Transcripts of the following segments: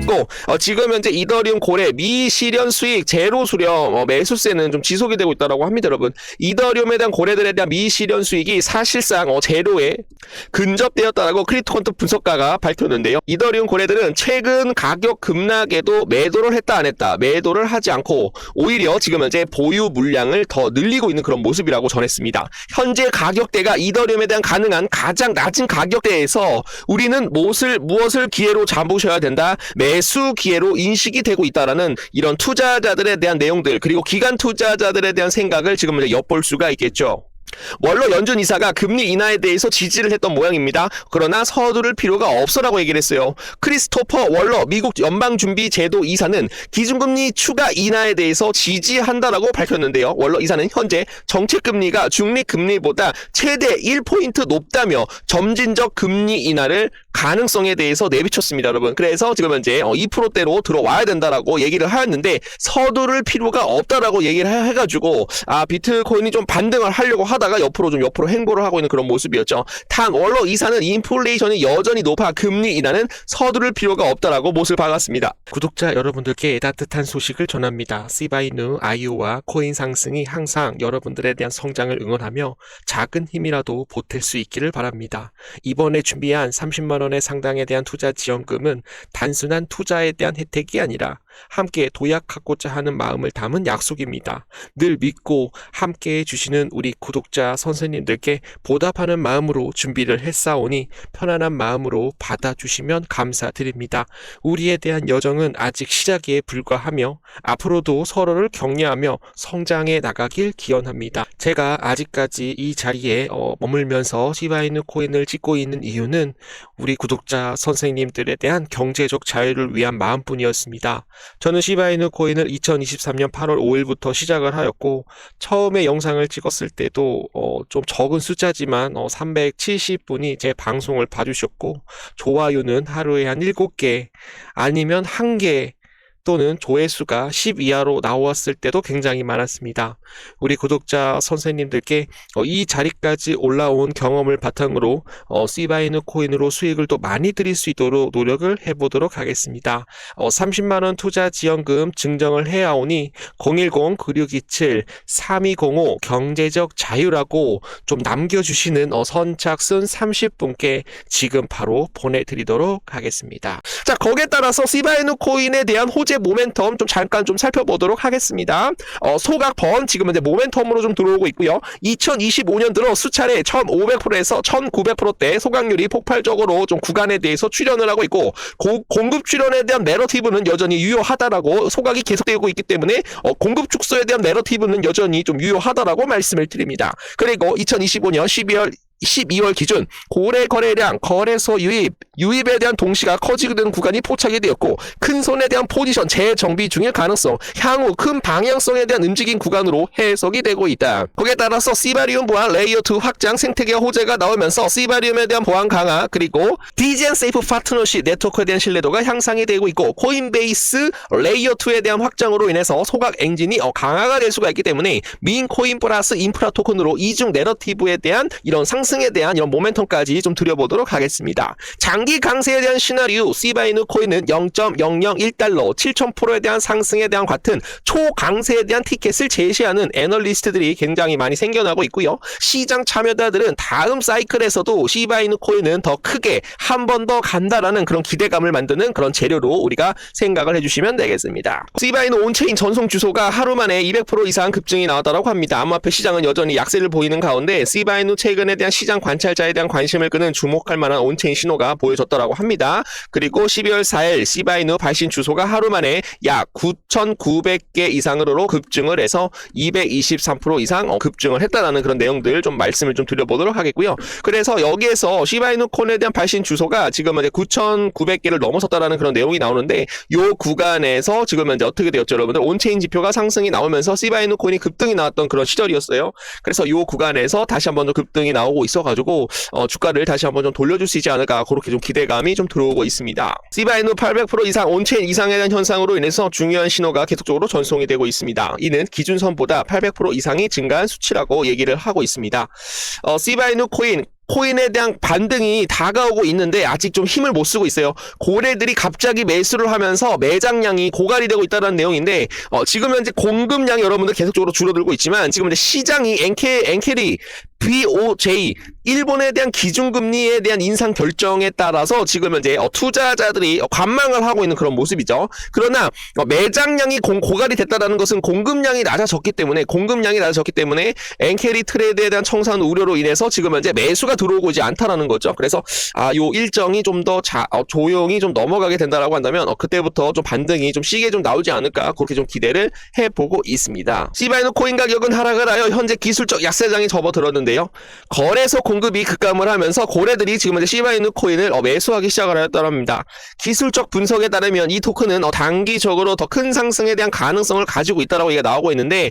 있고 지금 현재 이더리움 고래 미실현 수익 제로 수렴 매수세는 좀 지속이 되고 있다고 합니다. 여러분, 이더리움에 대한 고래들에 대한 미실현 수익이 사실상 제로에 근접되었다라고 크립토컨트 분석가가 밝혔는데요. 이더리움 고래들은 최근 가격 급락에도 매도를 했다 안 했다, 매도를 하지 않고 오히려 지금 현재 보유 물량을 더 늘리고 있는 그런 모습이라고 전했습니다. 현재 가격대가 이더리움에 대한 가능한 가장 낮은 가격대에서 우리는 무엇을 기회로 잡으셔야 된다, 매수 기회로 인식이 되고 있다라는 이런 투자자들에 대한 내용들, 그리고 기관 투자자들에 대한 생각을 지금 엿볼 수가 있겠죠. 원로 연준 이사가 금리 인하에 대해서 지지를 했던 모양입니다. 그러나 서두를 필요가 없어라고 얘기를 했어요. 크리스토퍼 월러 미국 연방준비제도 이사는 기준금리 추가 인하에 대해서 지지한다라고 밝혔는데요. 월러 이사는 현재 정책금리가 중립금리보다 최대 1포인트 높다며 점진적 금리 인하를 가능성에 대해서 내비쳤습니다, 여러분. 그래서 지금 현재 2%대로 들어와야 된다라고 얘기를 하였는데 서두를 필요가 없다라고 얘기를 해가지고 비트코인이 좀 반등을 하려고 하다가 옆으로 행보를 하고 있는 그런 모습이었죠. 단 월러 이사는 인플레이션이 여전히 높아 금리 인하는 서두를 필요가 없다라고 못을 박았습니다. 구독자 여러분들께 따뜻한 소식을 전합니다. 시바이누, 아이오와 코인 상승이 항상 여러분들에 대한 성장을 응원하며 작은 힘이라도 보탤 수 있기를 바랍니다. 이번에 준비한 30만 원의 상당에 대한 투자 지원금은 단순한 투자에 대한 혜택이 아니라 함께 도약하고자 하는 마음을 담은 약속입니다. 늘 믿고 함께 해주시는 우리 구독자 선생님들께 보답하는 마음으로 준비를 했사오니 편안한 마음으로 받아주시면 감사드립니다. 우리에 대한 여정은 아직 시작에 불과하며 앞으로도 서로를 격려하며 성장해 나가길 기원합니다. 제가 아직까지 이 자리에 머물면서 시바이누 코인을 찍고 있는 이유는 우리 구독자 선생님들에 대한 경제적 자유를 위한 마음뿐이었습니다. 저는 시바이누 코인을 2023년 8월 5일부터 시작을 하였고 처음에 영상을 찍었을 때도 좀 적은 숫자지만 370분이 제 방송을 봐주셨고 좋아요는 하루에 한 7개 아니면 1개 또는 조회수가 10 이하로 나왔을 때도 굉장히 많았습니다. 우리 구독자 선생님들께 이 자리까지 올라온 경험을 바탕으로 시바이누 코인으로 수익을 또 많이 드릴 수 있도록 노력을 해보도록 하겠습니다. 30만원 투자 지원금 증정을 해야오니 010-9627-3205 경제적 자유라고 좀 남겨주시는 선착순 30분께 지금 바로 보내드리도록 하겠습니다. 자, 거기에 따라서 시바이누 코인에 대한 호재 모멘텀 잠깐 살펴보도록 하겠습니다. 소각번 지금 이제 모멘텀으로 좀 들어오고 있고요. 2025년 들어 수차례 1500%에서 1900%대 소각률이 폭발적으로 좀 구간에 대해서 출현을 하고 있고 공급 출현에 대한 내러티브는 여전히 유효하다라고 소각이 계속되고 있기 때문에 공급 축소에 대한 내러티브는 여전히 좀 유효하다라고 말씀을 드립니다. 그리고 2025년 12월 기준 고래 거래량, 거래소 유입에 대한 동시가 커지는 구간이 포착이 되었고 큰 손에 대한 포지션 재정비 중일 가능성, 향후 큰 방향성에 대한 움직임 구간으로 해석이 되고 있다. 거기에 따라서 시바리움 보안 레이어 2 확장 생태계 호재가 나오면서 시바리움에 대한 보안 강화, 그리고 디젠 세이프 파트너십 네트워크에 대한 신뢰도가 향상이 되고 있고 코인베이스 레이어 2에 대한 확장으로 인해서 소각 엔진이 강화가 될 수가 있기 때문에 민 코인 플러스 인프라 토큰으로 이중 내러티브에 대한 이런 상승에 대한 이런 모멘텀까지 좀 드려보도록 하겠습니다. 장기 강세에 대한 시나리오, 시바이누 코인은 0.001달러 7000%에 대한 상승에 대한 같은 초강세에 대한 티켓을 제시하는 애널리스트들이 굉장히 많이 생겨나고 있고요. 시장 참여자들은 다음 사이클에서도 시바이누 코인은 더 크게 한 번 더 간다라는 그런 기대감을 만드는 그런 재료로 우리가 생각을 해주시면 되겠습니다. 시바이누 온체인 전송 주소가 하루 만에 200% 이상 급증이 나왔다고 합니다. 암호화폐 시장은 여전히 약세를 보이는 가운데 시바이누 최근에 대한 시장 관찰자에 대한 관심을 끄는 주목할 만한 온체인 신호가 보여졌다고 합니다. 그리고 12월 4일 시바이누 발신 주소가 하루 만에 약 9,900개 이상으로 급증을 해서 223% 이상 급증을 했다라는 그런 내용들 좀 말씀을 좀 드려보도록 하겠고요. 그래서 여기에서 시바이누 코인에 대한 발신 주소가 지금 이제 9,900개를 넘어섰다라는 그런 내용이 나오는데 요 구간에서 지금 이제 어떻게 되었죠, 여러분들? 온체인 지표가 상승이 나오면서 시바이누 코인이 급등이 나왔던 그런 시절이었어요. 그래서 요 구간에서 다시 한번 더 급등이 나오고 있어가지고 주가를 다시 한번 좀 돌려줄 수 있지 않을까, 그렇게 좀 기대감이 좀 들어오고 있습니다. 시바이누 800% 이상 온체인 이상에 대한 현상으로 인해서 중요한 신호가 계속적으로 전송이 되고 있습니다. 이는 기준선보다 800% 이상이 증가한 수치라고 얘기를 하고 있습니다. 시바이누 코인 코인에 대한 반등이 다가오고 있는데 아직 좀 힘을 못 쓰고 있어요. 고래들이 갑자기 매수를 하면서 매장량이 고갈이 되고 있다는 내용인데 지금 현재 공급량이 여러분들 계속적으로 줄어들고 있지만 지금 현재 시장이 엔캐리 BOJ 일본에 대한 기준금리에 대한 인상 결정에 따라서 지금 현재 투자자들이 관망을 하고 있는 그런 모습이죠. 그러나 매장량이 고갈이 됐다는 것은 공급량이 낮아졌기 때문에 엔캐리 트레이드에 대한 청산 우려로 인해서 지금 현재 매수가 들어오고 있지 않다라는 거죠. 그래서 요 일정이 좀 더 조용히 좀 넘어가게 된다라고 한다면 그때부터 좀 반등이 좀 시게 좀 나오지 않을까 그렇게 좀 기대를 해보고 있습니다. 시바이누 코인 가격은 하락을 하여 현재 기술적 약세장에 접어들었는데요. 거래소 공급이 급감을 하면서 고래들이 지금 현재 시바이누 코인을 매수하기 시작을 하였다고 합니다. 기술적 분석에 따르면 이 토큰은 단기적으로 더 큰 상승에 대한 가능성을 가지고 있다라고 얘기가 나오고 있는데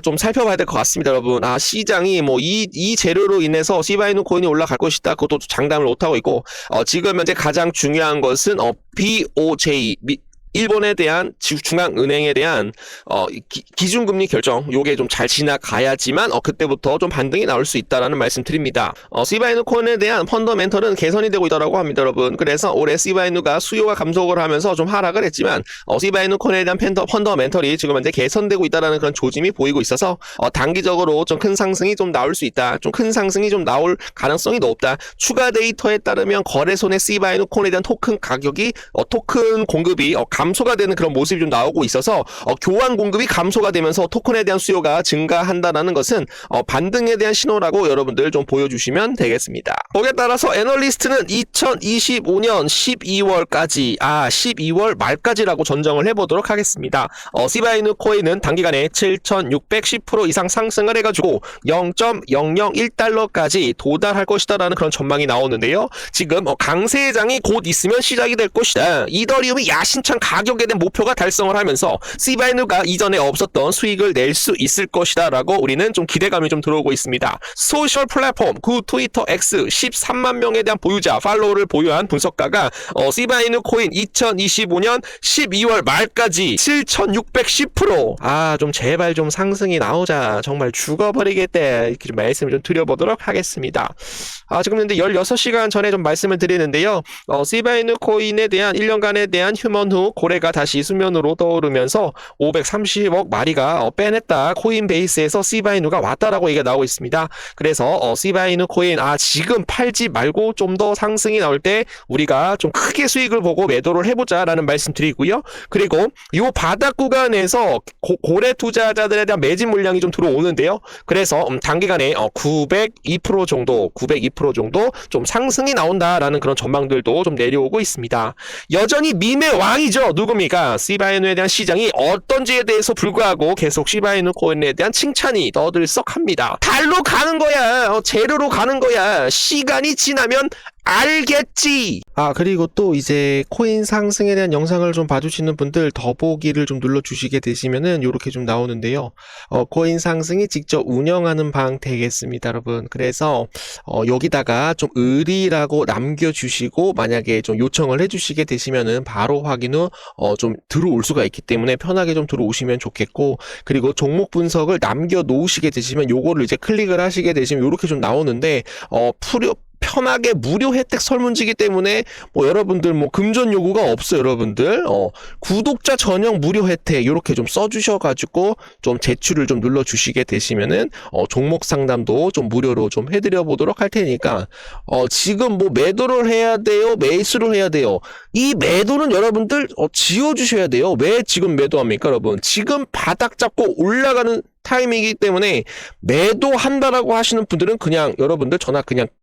좀 살펴봐야 될 것 같습니다, 여러분. 시장이 이 재료로 인해서 시바이누 코인이 올라갈 것이다. 그것도 장담을 못하고 있고 지금 현재 가장 중요한 것은 BOJ 일본에 대한 중앙은행에 대한 기준금리 결정 요게 좀 잘 지나가야지만 그때부터 좀 반등이 나올 수 있다라는 말씀드립니다. 시바이누 코인에 대한 펀더멘털은 개선이 되고 있다고 합니다, 여러분. 그래서 올해 시바이누가 수요가 감소를 하면서 좀 하락을 했지만 시바이누 코인에 대한 펀더멘털이 지금 현재 개선되고 있다라는 그런 조짐이 보이고 있어서 단기적으로 좀 큰 상승이 좀 나올 수 있다. 좀 큰 상승이 좀 나올 가능성이 높다. 추가 데이터에 따르면 거래소 내 시바이누 코인에 대한 토큰 가격이 토큰 공급이 감소가 되는 그런 모습이 좀 나오고 있어서 교환 공급이 감소가 되면서 토큰에 대한 수요가 증가한다는 것은 반등에 대한 신호라고 여러분들 좀 보여주시면 되겠습니다. 거기에 따라서 애널리스트는 2025년 12월까지 12월 말까지라고 전정을 해보도록 하겠습니다. 시바이누 코인은 단기간에 7,610% 이상 상승을 해가지고 0.001달러까지 도달할 것이다라는 그런 전망이 나오는데요. 지금 강세장이 곧 있으면 시작이 될 것이다. 이더리움이 야심찬 가격에 대한 목표가 달성을 하면서 시바이누가 이전에 없었던 수익을 낼 수 있을 것이다 라고 우리는 좀 기대감이 좀 들어오고 있습니다. 소셜 플랫폼 트위터 X 13만 명에 대한 보유자 팔로우를 보유한 분석가가 시바이누 코인 2025년 12월 말까지 7,610% 좀 제발 좀 상승이 나오자 정말 죽어버리겠다 이렇게 좀 말씀을 좀 드려보도록 하겠습니다. 지금 현재 16시간 전에 좀 말씀을 드리는데요. 시바이누 코인에 대한 1년간에 대한 휴먼 후 고래가 다시 수면으로 떠오르면서 530억 마리가 빼냈다. 코인베이스에서 시바이누가 왔다라고 얘기가 나오고 있습니다. 그래서 시바이누 코인 지금 팔지 말고 좀 더 상승이 나올 때 우리가 좀 크게 수익을 보고 매도를 해보자 라는 말씀 드리고요. 그리고 이 바닥 구간에서 고래 투자자들에 대한 매집 물량이 좀 들어오는데요. 그래서 단기간에 902% 정도 좀 상승이 나온다라는 그런 전망들도 좀 내려오고 있습니다. 여전히 밈의 왕이죠. 누굽니까? 시바이누에 대한 시장이 어떤지에 대해서 불구하고 계속 시바이누 코인에 대한 칭찬이 떠들썩합니다. 달로 가는 거야. 재료로 가는 거야. 시간이 지나면 알겠지. 그리고 또 이제 코인 상승에 대한 영상을 좀 봐주시는 분들 더보기를 좀 눌러주시게 되시면은 요렇게 좀 나오는데요. 코인 상승이 직접 운영하는 방 되겠습니다, 여러분. 그래서 여기다가 좀 의리라고 남겨주시고 만약에 좀 요청을 해주시게 되시면은 바로 확인 후 좀 들어올 수가 있기 때문에 편하게 좀 들어오시면 좋겠고, 그리고 종목 분석을 남겨놓으시게 되시면 요거를 이제 클릭을 하시게 되시면 요렇게 좀 나오는데 편하게 무료 혜택 설문지기 때문에 여러분들 금전 요구가 없어요, 여러분들. 구독자 전용 무료 혜택 요렇게 좀 써주셔가지고 좀 제출을 좀 눌러주시게 되시면은 종목 상담도 좀 무료로 좀 해드려 보도록 할 테니까 지금 매도를 해야 돼요, 매수를 해야 돼요. 이 매도는 여러분들 지워주셔야 돼요. 왜 지금 매도합니까, 여러분? 지금 바닥 잡고 올라가는 타이밍이기 때문에 매도한다라고 하시는 분들은 그냥 여러분들 전화 그냥